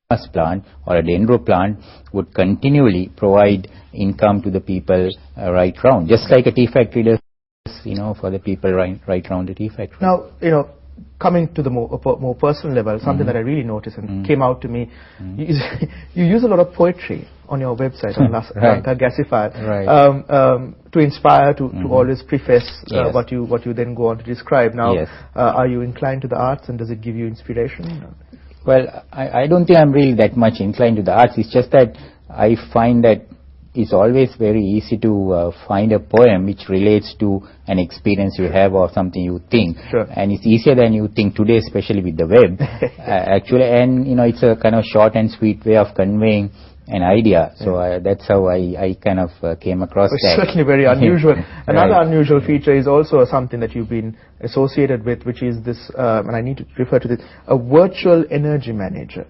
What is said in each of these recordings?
plant or a dendro plant would continually provide income to the people right round, just like a tea factory does, for the people right round the tea factory. Now, coming to the more personal level, something that I really noticed and came out to me, you use a lot of poetry on your website, on Lanka Gasified, to inspire, to always preface what you then go on to describe. Now, are you inclined to the arts, and does it give you inspiration? Well, I don't think I'm really that much inclined to the arts. It's just that I find that it's always very easy to find a poem which relates to an experience you have or something you think. Sure. And it's easier than you think today, especially with the web, actually. And, it's a kind of short and sweet way of conveying an idea. So that's how I kind of came across that. Certainly very unusual. Another unusual feature is also something that you've been associated with, which is this, and I need to refer to this, a virtual energy manager,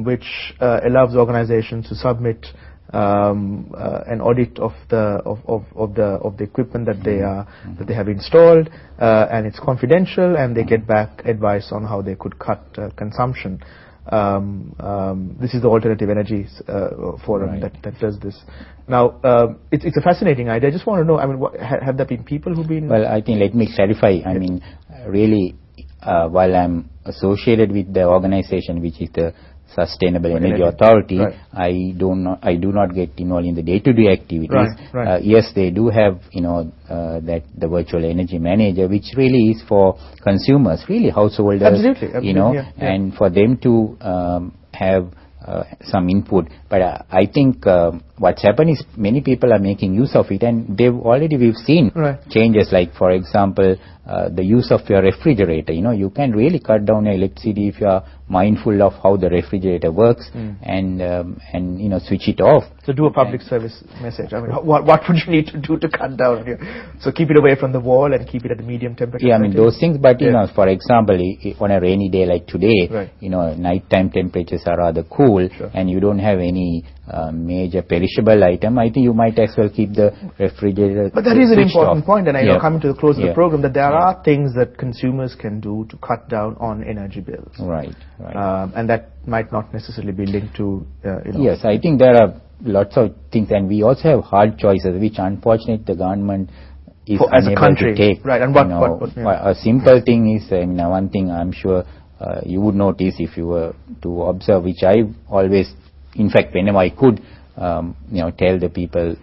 which allows organizations to submit an audit of the equipment that they have installed, and it's confidential, and they get back advice on how they could cut consumption. This is the Alternative Energies Forum that does this. Now, it's a fascinating idea. I just want to know, have there been people who've been... Well, I think, let me clarify. Really, while I'm associated with the organization, which is the Sustainable Energy Authority, I do not get involved in the day-to-day activities. Yes, they do have, that the virtual energy manager, which really is for consumers, really householders, absolutely, and for them to have some input. But I think what's happened is many people are making use of it, and we've seen changes, like, for example, the use of your refrigerator. You can really cut down your electricity if you are mindful of how the refrigerator works, and switch it off. So do a public service message. What would you need to do to cut down here? So keep it away from the wall and keep it at a medium temperature. Yeah, those things. But for example, on a rainy day like today, nighttime temperatures are rather cool, and you don't have any major perishable item. I think you might as well keep the refrigerator. But that is an important point, and I know coming to the close of the program, that there are things that consumers can do to cut down on energy bills. Right. And that might not necessarily be linked to. Yes, I think there are lots of things, and we also have hard choices, which unfortunately the government is unable to take. Right. And what a simple thing is, one thing I'm sure you would notice if you were to observe, which I always, in fact, whenever I could, tell the people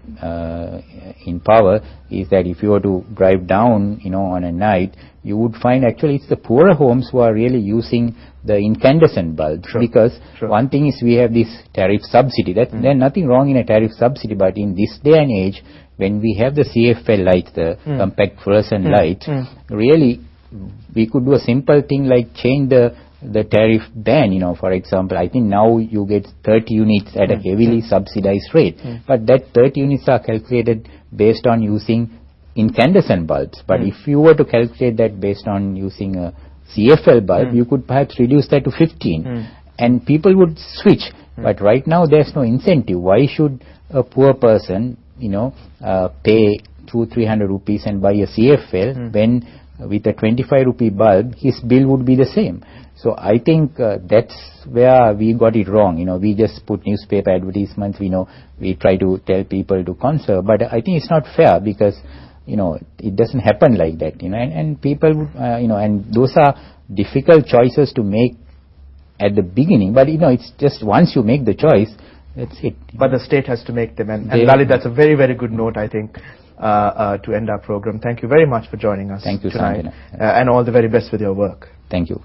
in power, is that if you were to drive down, on a night, you would find actually it's the poorer homes who are really using the incandescent bulbs. Because one thing is we have this tariff subsidy. There's nothing wrong in a tariff subsidy, but in this day and age, when we have the CFL lights, the compact fluorescent lights, really we could do a simple thing like change the tariff band. For example, I think now you get 30 units at a heavily subsidized rate, but that 30 units are calculated based on using incandescent bulbs. But if you were to calculate that based on using a CFL bulb, you could perhaps reduce that to 15, and people would switch. But right now there's no incentive. Why should a poor person, pay 200-300 rupees and buy a CFL when with a 25 rupee bulb his bill would be the same? So I think that's where we got it wrong. We just put newspaper advertisements. We try to tell people to conserve, but I think it's not fair, because it doesn't happen like that. And people, and those are difficult choices to make at the beginning. But it's just once you make the choice, that's it. But the state has to make them, and Lalith, that's a very, very good note, I think, to end our program. Thank you very much for joining us. Thank you, tonight, and all the very best with your work. Thank you.